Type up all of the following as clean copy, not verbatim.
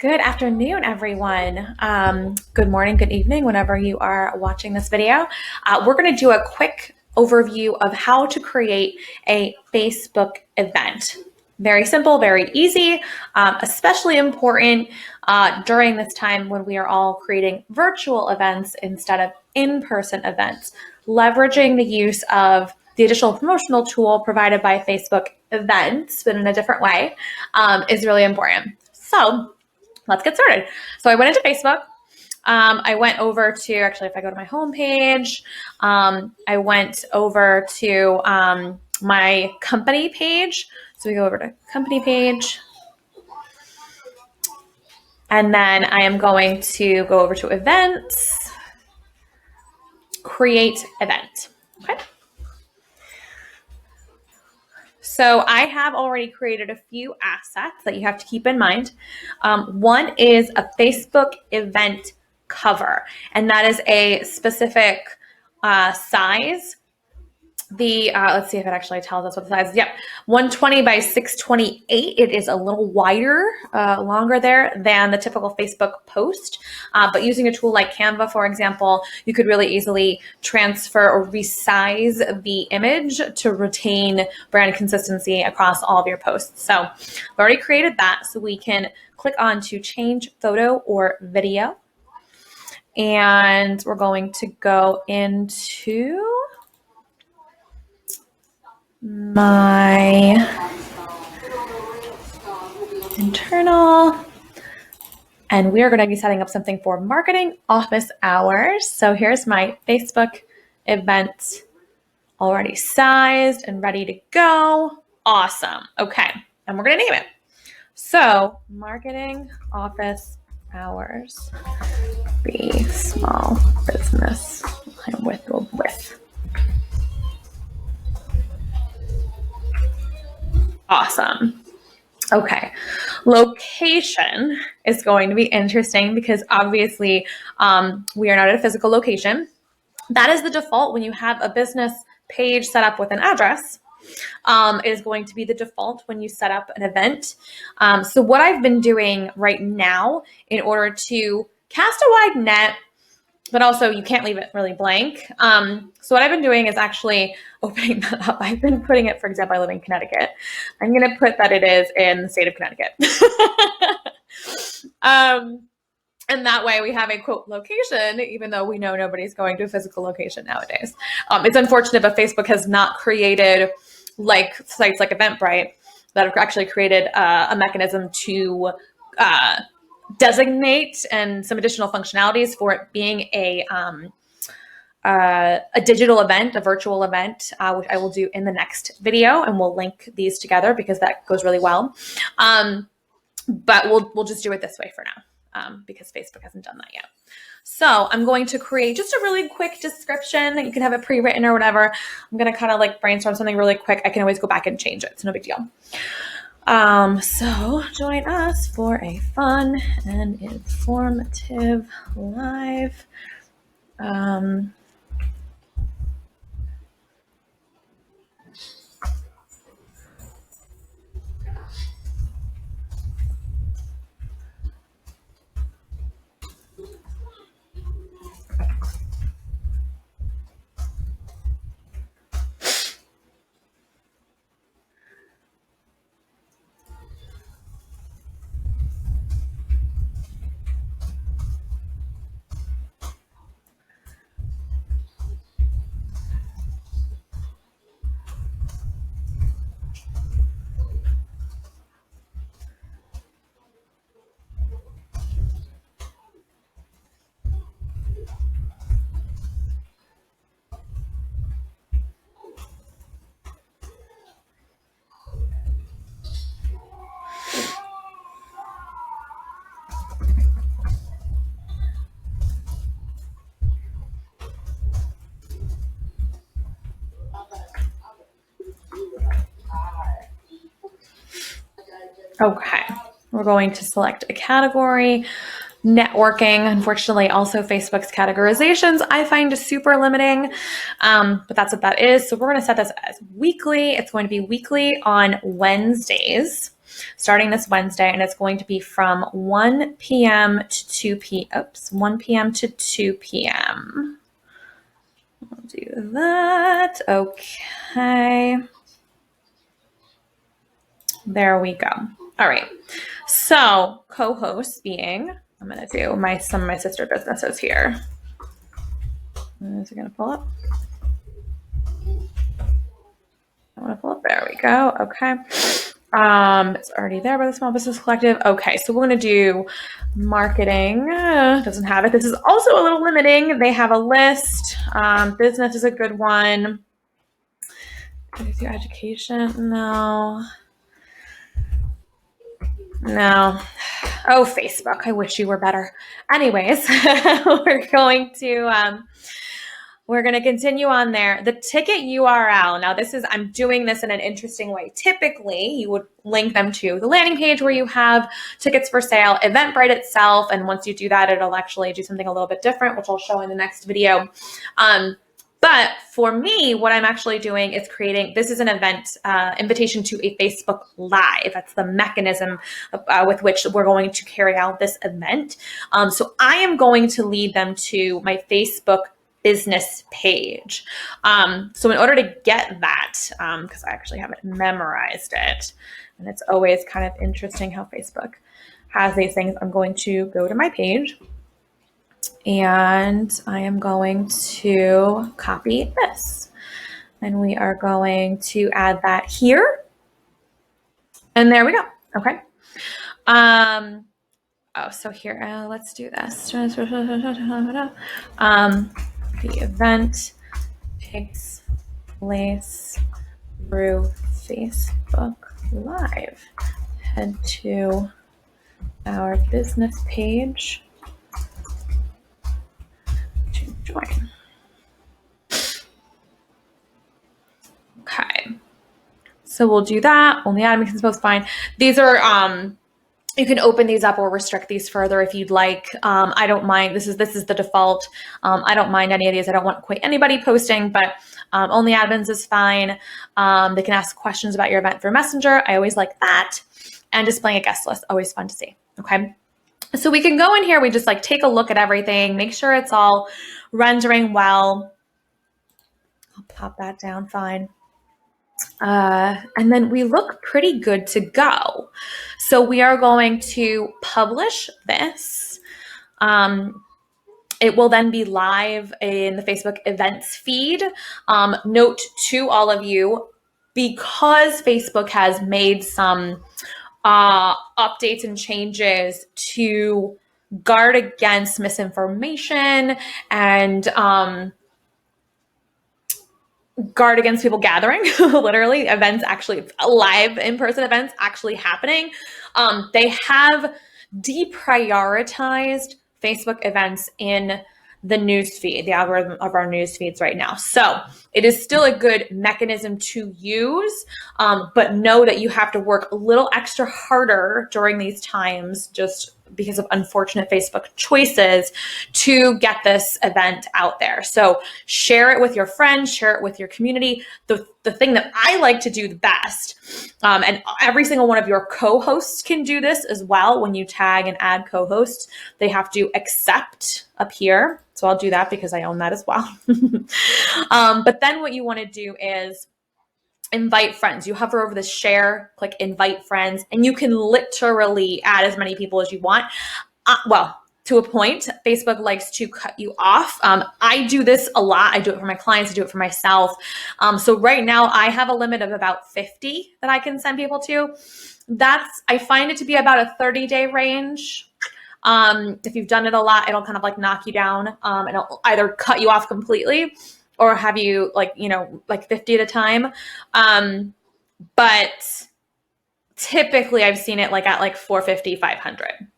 Good afternoon, everyone. Good morning, good evening, whenever you are watching this video. We're going to do a quick overview of how to create a Facebook event. Very simple, very easy, especially important during this time when we are all creating virtual events instead of in-person events. Leveraging the use of the additional promotional tool provided by Facebook Events, but in a different way, is really important. So let's get started. So I went into Facebook. I went over to, actually, if I go to my homepage, I went over to my company page. So we go over to company page. And then I am going to go over to events, create event. Okay. So I have already created a few assets that you have to keep in mind. One is a Facebook event cover, and that is a specific size. Let's see if it actually tells us what the size is. Yep, 120 by 628. It is a little wider, longer there than the typical Facebook post. But using a tool like Canva, for example, you could really easily transfer or resize the image to retain brand consistency across all of your posts. So I've already created that, so we can click on to change photo or video. And we're going to go into my internal, and we are going to be setting up something for marketing office hours. So here's my Facebook event already sized and ready to go. Awesome. Okay. And we're going to name it. So marketing office hours, be small business with. Awesome. Okay. Location is going to be interesting because obviously we are not at a physical location. That is the default when you have a business page set up with an address. It is going to be the default when you set up an event. So what I've been doing right now in order to cast a wide net, but also you can't leave it really blank. So what I've been doing is actually opening that up. I've been putting it, for example, I live in Connecticut. I'm going to put that it is in the state of Connecticut. And that way we have a quote location, even though we know nobody's going to a physical location nowadays. It's unfortunate, but Facebook has not created like sites like Eventbrite that have actually created a mechanism to designate and some additional functionalities for it being a digital event, a virtual event, which I will do in the next video, and we'll link these together because that goes really well. But we'll just do it this way for now because Facebook hasn't done that yet. So I'm going to create just a really quick description. You can have it pre-written or whatever. I'm going to kind of like brainstorm something really quick. I can always go back and change it. It's no big deal. So join us for a fun and informative live Okay, we're going to select a category. Networking, unfortunately, also Facebook's categorizations I find super limiting, but that's what that is. So we're going to set this as weekly. It's going to be weekly on Wednesdays. starting this Wednesday, and it's going to be from 1 p.m. to 1 p.m. to 2 p.m. I'll do that. Okay. There we go. All right. So co-hosts being, I'm going to do some of my sister businesses here. Is it going to pull up? I want to pull up. There we go. Okay. It's already there by the Small Business Collective. Okay, so we're going to do marketing. Doesn't have it. This is also a little limiting. They have a list. Business is a good one. Can I do education? No. Oh, Facebook. I wish you were better. Anyways, we're going to continue on there. The ticket URL. Now I'm doing this in an interesting way. Typically, you would link them to the landing page where you have tickets for sale, Eventbrite itself. And once you do that, it'll actually do something a little bit different, which I'll show in the next video. But for me, what I'm actually doing is this is an event invitation to a Facebook Live. That's the mechanism with which we're going to carry out this event. So I am going to lead them to my Facebook business page. So in order to get that, because I actually haven't memorized it, and it's always kind of interesting how Facebook has these things, I'm going to go to my page. And I am going to copy this. And we are going to add that here. And there we go. Okay. So here, let's do this. The event takes place through Facebook Live. Head to our business page. Join. Okay. So we'll do that. Only admin can post, fine. These are, you can open these up or restrict these further if you'd like. I don't mind. This is the default. I don't mind any of these. I don't want quite anybody posting, but only admins is fine. They can ask questions about your event through Messenger. I always like that. And displaying a guest list, always fun to see. Okay. So we can go in here. We just take a look at everything, make sure it's all rendering well. I'll pop that down fine. And then we look pretty good to go. So we are going to publish this. It will then be live in the Facebook events feed. Note to all of you, because Facebook has made some updates and changes to guard against misinformation and guard against people gathering, literally events actually, live in-person events actually happening. They have deprioritized Facebook events in the news feed, the algorithm of our news feeds right now. So it is still a good mechanism to use, but know that you have to work a little extra harder during these times, just because of unfortunate Facebook choices, to get this event out there. So share it with your friends, share it with your community. The thing that I like to do the best, and every single one of your co-hosts can do this as well. When you tag and add co-hosts, they have to accept up here. So I'll do that because I own that as well. But then what you want to do is invite friends. You hover over the share, click invite friends, and you can literally add as many people as you want. Well, to a point. Facebook likes to cut you off. I do this a lot. I do it for my clients. I do it for myself. So right now I have a limit of about 50 that I can send people to. I find it to be about a 30-day range. If you've done it a lot, it'll kind of knock you down, and it'll either cut you off completely or have you 50 at a time. But typically I've seen it at 450, 500.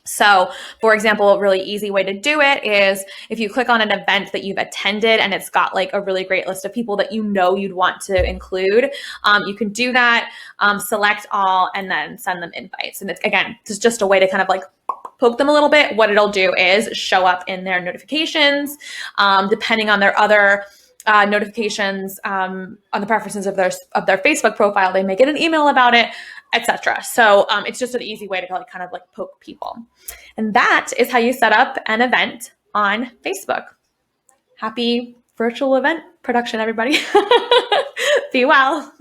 So for example, a really easy way to do it is if you click on an event that you've attended and it's got a really great list of people that you'd want to include, you can do that, select all, and then send them invites. And it's just a way to kind of poke them a little bit. What it'll do is show up in their notifications, depending on their other notifications on the preferences of their Facebook profile. They may get an email about it, etc. So it's just an easy way to kind of like poke people. And that is how you set up an event on Facebook. Happy virtual event production, everybody. Be well.